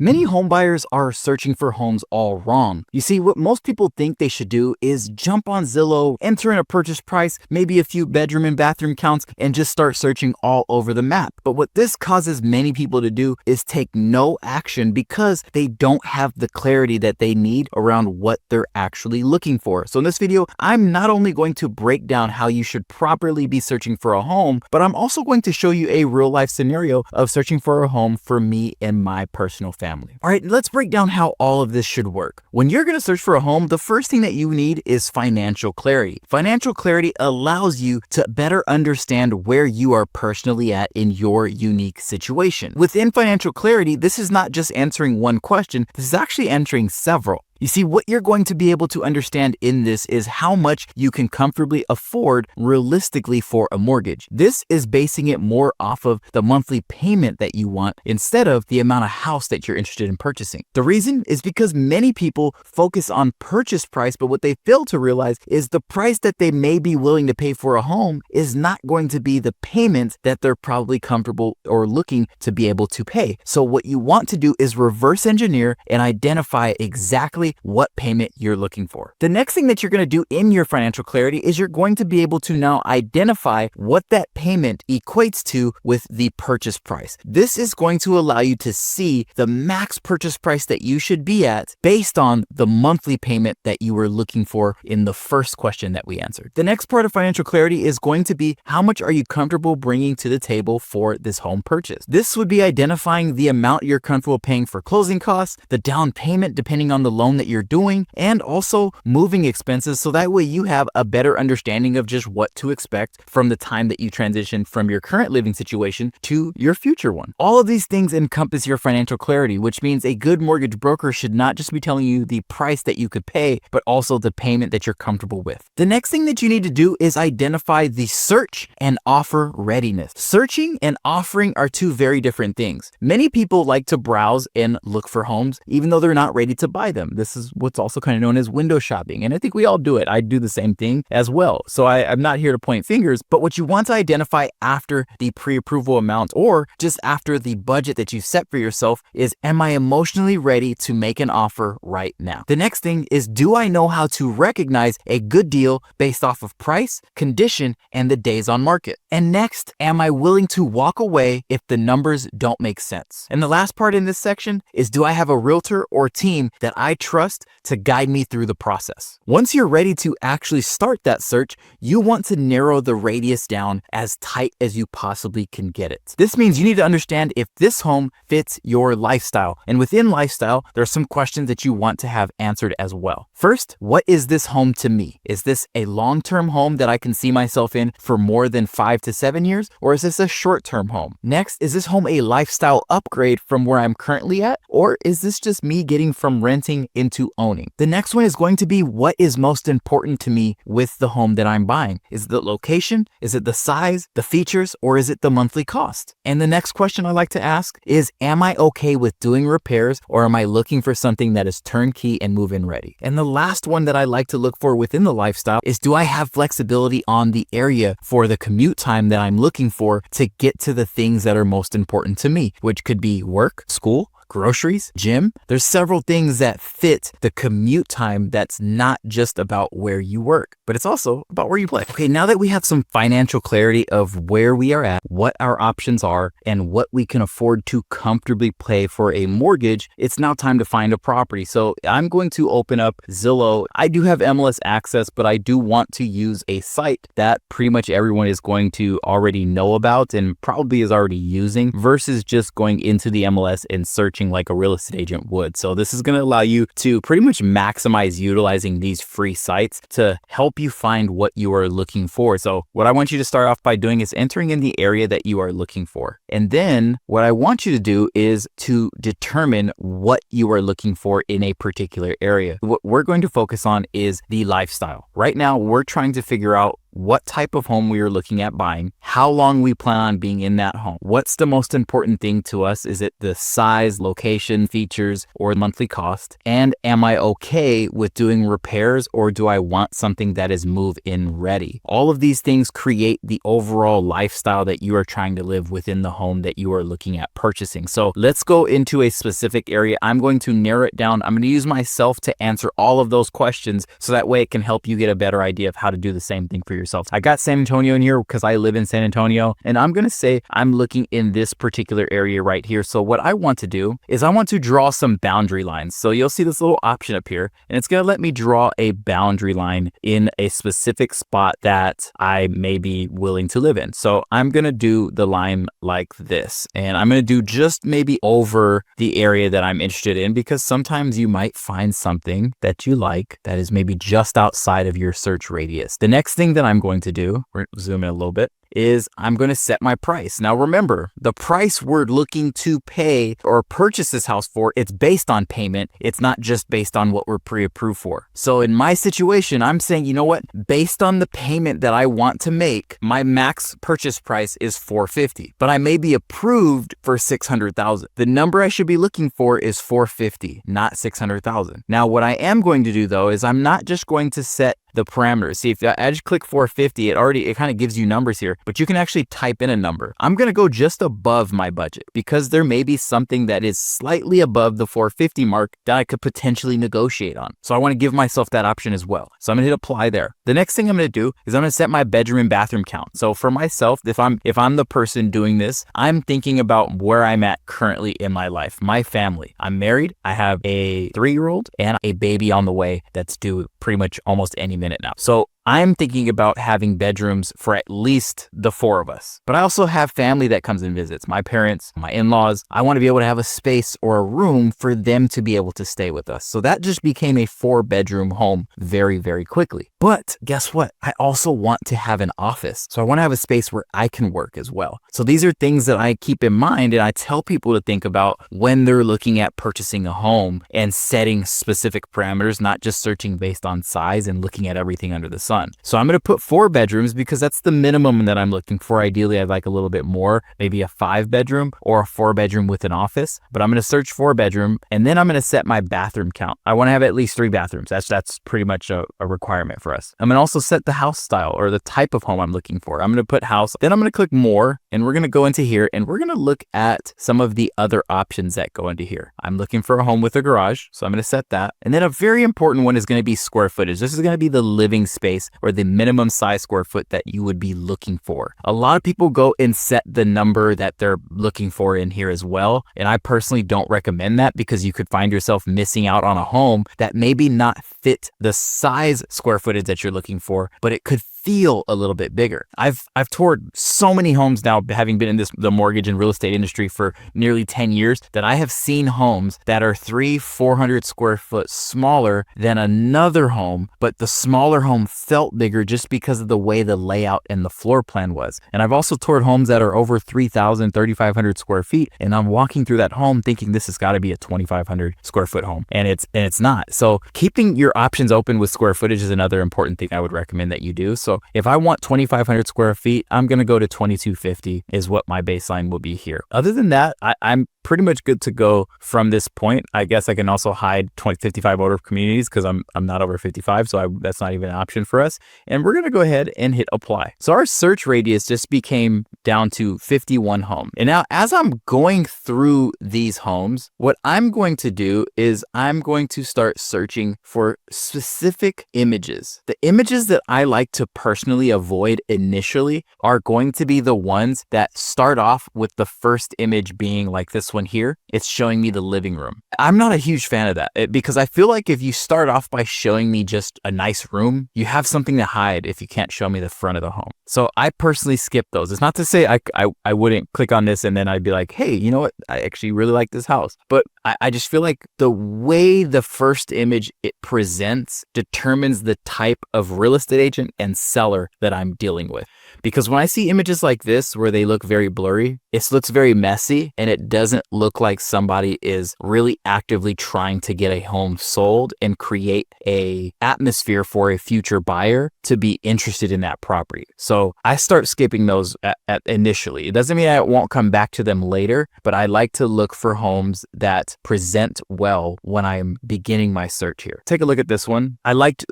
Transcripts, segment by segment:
Many homebuyers are searching for homes all wrong. You see, what most people think they should do is jump on Zillow, enter in a purchase price, maybe a few bedroom and bathroom counts, and just start searching all over the map. But what this causes many people to do is take no action because they don't have the clarity that they need around what they're actually looking for. So in this video, I'm not only going to break down how you should properly be searching for a home, but I'm also going to show you a real life scenario of searching for a home for me and my personal family. All right, let's break down how all of this should work. When you're going to search for a home, the first thing that you need is financial clarity. Financial clarity allows you to better understand where you are personally at in your unique situation. Within financial clarity, this is not just answering one question, this is actually answering several. You see, what you're going to be able to understand in this is how much you can comfortably afford realistically for a mortgage. This is basing it more off of the monthly payment that you want instead of the amount of house that you're interested in purchasing. The reason is because many people focus on purchase price, but what they fail to realize is the price that they may be willing to pay for a home is not going to be the payment that they're probably comfortable or looking to be able to pay. So what you want to do is reverse engineer and identify exactly what payment you're looking for. The next thing that you're going to do in your financial clarity is you're going to be able to now identify what that payment equates to with the purchase price. This is going to allow you to see the max purchase price that you should be at based on the monthly payment that you were looking for in the first question that we answered. The next part of financial clarity is going to be how much are you comfortable bringing to the table for this home purchase. This would be identifying the amount you're comfortable paying for closing costs, the down payment depending on the loan that you're doing, and also moving expenses, so that way you have a better understanding of just what to expect from the time that you transition from your current living situation to your future one. All of these things encompass your financial clarity, which means a good mortgage broker should not just be telling you the price that you could pay, but also the payment that you're comfortable with. The next thing that you need to do is identify the search and offer readiness. Searching and offering are two very different things. Many people like to browse and look for homes even though they're not ready to buy them. This is what's also kind of known as window shopping. And I think we all do it. I do the same thing as well. So I'm not here to point fingers, but what you want to identify after the pre-approval amount or just after the budget that you set for yourself is, am I emotionally ready to make an offer right now? The next thing is, do I know how to recognize a good deal based off of price, condition, and the days on market? And next, am I willing to walk away if the numbers don't make sense? And the last part in this section is, do I have a realtor or team that I trust to guide me through the process? Once you're ready to actually start that search, you want to narrow the radius down as tight as you possibly can get it. This means you need to understand if this home fits your lifestyle. And within lifestyle, there are some questions that you want to have answered as well. First, what is this home to me? Is this a long-term home that I can see myself in for more than 5 to 7 years? Or is this a short-term home? Next, is this home a lifestyle upgrade from where I'm currently at? Or is this just me getting from renting into owning? The next one is going to be, what is most important to me with the home that I'm buying? Is it the location? Is it the size, the features, or is it the monthly cost? And the next question I like to ask is, am I okay with doing repairs, or am I looking for something that is turnkey and move-in ready? And the last one that I like to look for within the lifestyle is, do I have flexibility on the area for the commute time that I'm looking for to get to the things that are most important to me, which could be work, school, groceries, gym. There's several things that fit the commute time that's not just about where you work, but it's also about where you play. Okay, now that we have some financial clarity of where we are at, what our options are, and what we can afford to comfortably pay for a mortgage, it's now time to find a property. So I'm going to open up Zillow. I do have MLS access, but I do want to use a site that pretty much everyone is going to already know about and probably is already using, versus just going into the MLS and searching like a real estate agent would. So this is going to allow you to pretty much maximize utilizing these free sites to help you find what you are looking for. So what I want you to start off by doing is entering in the area that you are looking for. And then what I want you to do is to determine what you are looking for in a particular area. What we're going to focus on is the lifestyle. Right now, we're trying to figure out what type of home we are looking at buying, how long we plan on being in that home. What's the most important thing to us? Is it the size, location, features, or monthly cost? And am I okay with doing repairs, or do I want something that is move-in ready? All of these things create the overall lifestyle that you are trying to live within the home that you are looking at purchasing. So let's go into a specific area. I'm going to narrow it down. I'm going to use myself to answer all of those questions so that way it can help you get a better idea of how to do the same thing for yourself. I got San Antonio in here because I live in San Antonio, and I'm going to say I'm looking in this particular area right here. So what I want to do is I want to draw some boundary lines. So you'll see this little option up here, and it's going to let me draw a boundary line in a specific spot that I may be willing to live in. So I'm going to do the line like this, and I'm going to do just maybe over the area that I'm interested in, because sometimes you might find something that you like that is maybe just outside of your search radius. The next thing that I'm going to do, we're going to zoom in a little bit, is I'm going to set my price. Now remember, the price we're looking to pay or purchase this house for, it's based on payment. It's not just based on what we're pre-approved for. So in my situation, I'm saying, you know what? Based on the payment that I want to make, my max purchase price is $450, but I may be approved for $600,000. The number I should be looking for is $450, not $600,000. Now what I am going to do though is I'm not just going to set the parameters. See, if I just click 450, it kind of gives you numbers here, but you can actually type in a number. I'm going to go just above my budget because there may be something that is slightly above the 450 mark that I could potentially negotiate on. So I want to give myself that option as well. So I'm going to hit apply there. The next thing I'm going to do is I'm going to set my bedroom and bathroom count. So for myself, if I'm the person doing this, I'm thinking about where I'm at currently in my life, my family. I'm married. I have a 3-year-old and a baby on the way that's due pretty much almost any minute now. So I'm thinking about having bedrooms for at least the 4 of us. But I also have family that comes and visits, my parents, my in-laws. I want to be able to have a space or a room for them to be able to stay with us. So that just became a 4-bedroom home very, very quickly. But guess what? I also want to have an office. So I want to have a space where I can work as well. So these are things that I keep in mind and I tell people to think about when they're looking at purchasing a home and setting specific parameters, not just searching based on size and looking at everything under the sun. So I'm going to put 4 bedrooms because that's the minimum that I'm looking for. Ideally, I'd like a little bit more, maybe a 5-bedroom or a 4-bedroom with an office, but I'm going to search 4-bedroom and then I'm going to set my bathroom count. I want to have at least 3 bathrooms. That's pretty much a requirement for us. I'm going to also set the house style or the type of home I'm looking for. I'm going to put house, then I'm going to click more and we're going to go into here and we're going to look at some of the other options that go into here. I'm looking for a home with a garage, so I'm going to set that. And then a very important one is going to be square footage. This is going to be the living space or the minimum size square foot that you would be looking for. A lot of people go and set the number that they're looking for in here as well. And I personally don't recommend that because you could find yourself missing out on a home that maybe not fit the size square footage that you're looking for, but it could feel a little bit bigger. I've toured so many homes now, having been in the mortgage and real estate industry for nearly 10 years, that I have seen homes that are 400 square foot smaller than another home, but the smaller home felt bigger just because of the way the layout and the floor plan was. And I've also toured homes that are over 3,500 square feet, and I'm walking through that home thinking this has got to be a 2,500 square foot home, and it's not. So keeping your options open with square footage is another important thing I would recommend that you do. So if I want 2,500 square feet, I'm going to go to 2,250 is what my baseline will be here. Other than that, I'm pretty much good to go from this point. I guess I can also hide 55 older communities because I'm not over 55, so that's not even an option for us. And we're going to go ahead and hit apply. So our search radius just became down to 51 homes. And now as I'm going through these homes, what I'm going to do is I'm going to start searching for specific images. The images that I like to personally avoid initially are going to be the ones that start off with the first image being like this one here. It's showing me the living room. I'm not a huge fan of that because I feel like if you start off by showing me just a nice room, you have something to hide if you can't show me the front of the home. So I personally skip those. It's not to say I wouldn't click on this and then I'd be like, hey, you know what? I actually really like this house. But I just feel like the way the first image it presents determines the type of real estate agent and seller that I'm dealing with. because when I see images like this where they look very blurry, it looks very messy and it doesn't look like somebody is really actively trying to get a home sold and create a atmosphere for a future buyer to be interested in that property. So I start skipping those at initially. It doesn't mean I won't come back to them later, but I like to look for homes that present well when I'm beginning my search here. Take a look at this one. I like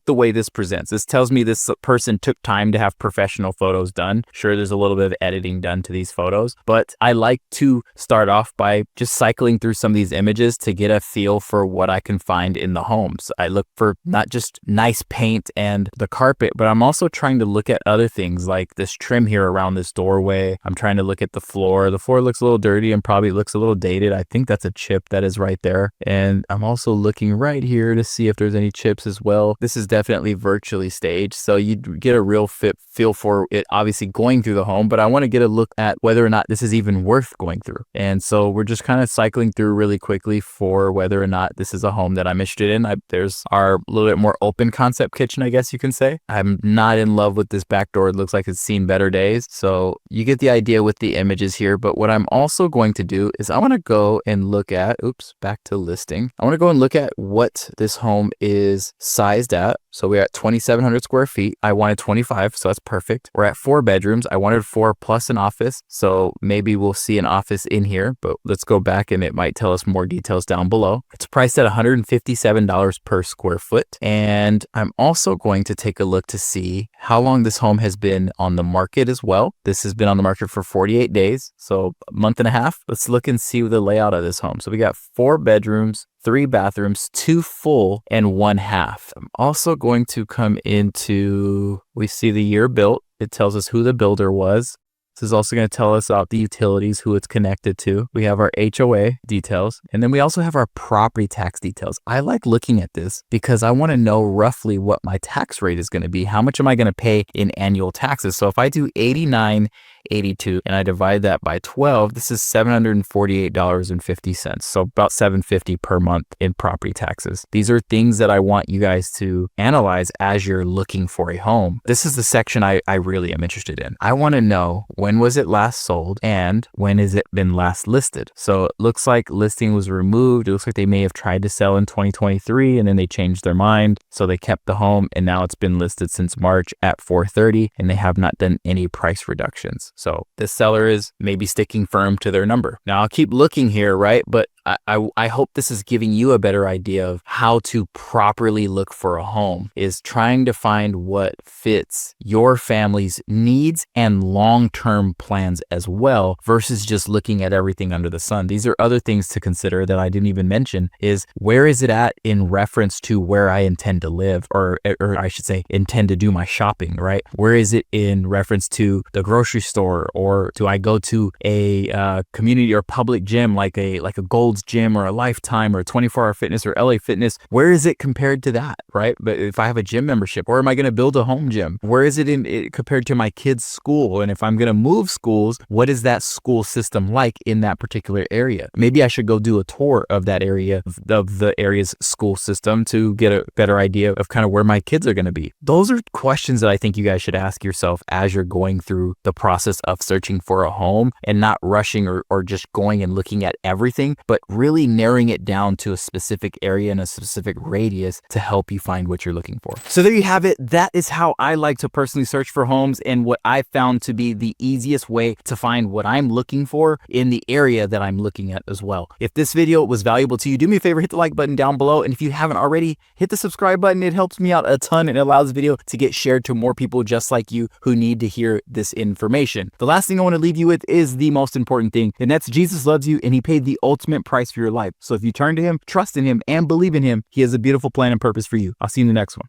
the way this presents. This tells me this person took time to have professional photos done. Sure, there's a little bit of editing done to these photos, but I like to start off by just cycling through some of these images to get a feel for what I can find in the homes. I look for not just nice paint and the carpet, but I'm also trying to look at other things like this trim here around this doorway. I'm trying to look at the floor. The floor looks a little dirty and probably looks a little dated. I think that's a chip that is right there. And I'm also looking right here to see if there's any chips as well. This is definitely virtually staged, so you get a real feel for it obviously going through the home, but I want to get a look at whether or not this is even worth going through. And so we're just kind of cycling through really quickly for whether or not this is a home that I'm interested in. There's our little bit more open concept kitchen, I guess you can say. I'm not in love with this back door. It looks like it's seen better days. So you get the idea with the images here. But what I'm also going to do is I want to go and look at, back to listing. I want to go and look at what this home is sized at. So we're at 2,700 square feet. I wanted 25, so that's perfect. We're at 4 bedrooms. I wanted 4 plus an office. So maybe we'll see an office in here, but let's go back and it might tell us more details down below. It's priced at $157 per square foot. And I'm also going to take a look to see how long this home has been on the market as well. This has been on the market for 48 days, so a month and a half. Let's look and see the layout of this home. So we got 4 bedrooms, 3 bathrooms, 2 full and 1 half. I'm also going to come into, we see the year built. It tells us who the builder was. This is also going to tell us about the utilities, who it's connected to. We have our HOA details, and then we also have our property tax details. I like looking at this because I want to know roughly what my tax rate is going to be. How much am I going to pay in annual taxes? So if I do 89.82 and I divide that by 12, this is $748.50. So about $750 per month in property taxes. These are things that I want you guys to analyze as you're looking for a home. This is the section I really am interested in. I want to know when was it last sold and when has it been last listed. So it looks like listing was removed. It looks like they may have tried to sell in 2023 and then they changed their mind. So they kept the home and now it's been listed since March at $430 and they have not done any price reductions. So the seller is maybe sticking firm to their number. Now I'll keep looking here, right? But I hope this is giving you a better idea of how to properly look for a home, is trying to find what fits your family's needs and long-term plans as well, versus just looking at everything under the sun. These are other things to consider that I didn't even mention, is where is it at in reference to where I intend to live, or I should say intend to do my shopping, right? Where is it in reference to the grocery store, or do I go to a community or public gym like a Gold's Gym or a Lifetime or 24-Hour Fitness or LA Fitness? Where is it compared to that, right? But if I have a gym membership, or am I going to build a home gym? Where is it compared to my kids' school? And if I'm going to move schools, what is that school system like in that particular area? Maybe I should go do a tour of that area, of the area's school system, to get a better idea of kind of where my kids are going to be. Those are questions that I think you guys should ask yourself as you're going through the process of searching for a home, and not rushing or just going and looking at everything, but really narrowing it down to a specific area and a specific radius to help you find what you're looking for. So there you have it. That is how I like to personally search for homes, and what I found to be the easiest way to find what I'm looking for in the area that I'm looking at as well. If this video was valuable to you, do me a favor, hit the like button down below. And if you haven't already, hit the subscribe button. It helps me out a ton and it allows the video to get shared to more people just like you who need to hear this information. The last thing I want to leave you with is the most important thing, and that's Jesus loves you and he paid the ultimate price for your life. So if you turn to him, trust in him, and believe in him, he has a beautiful plan and purpose for you. I'll see you in the next one.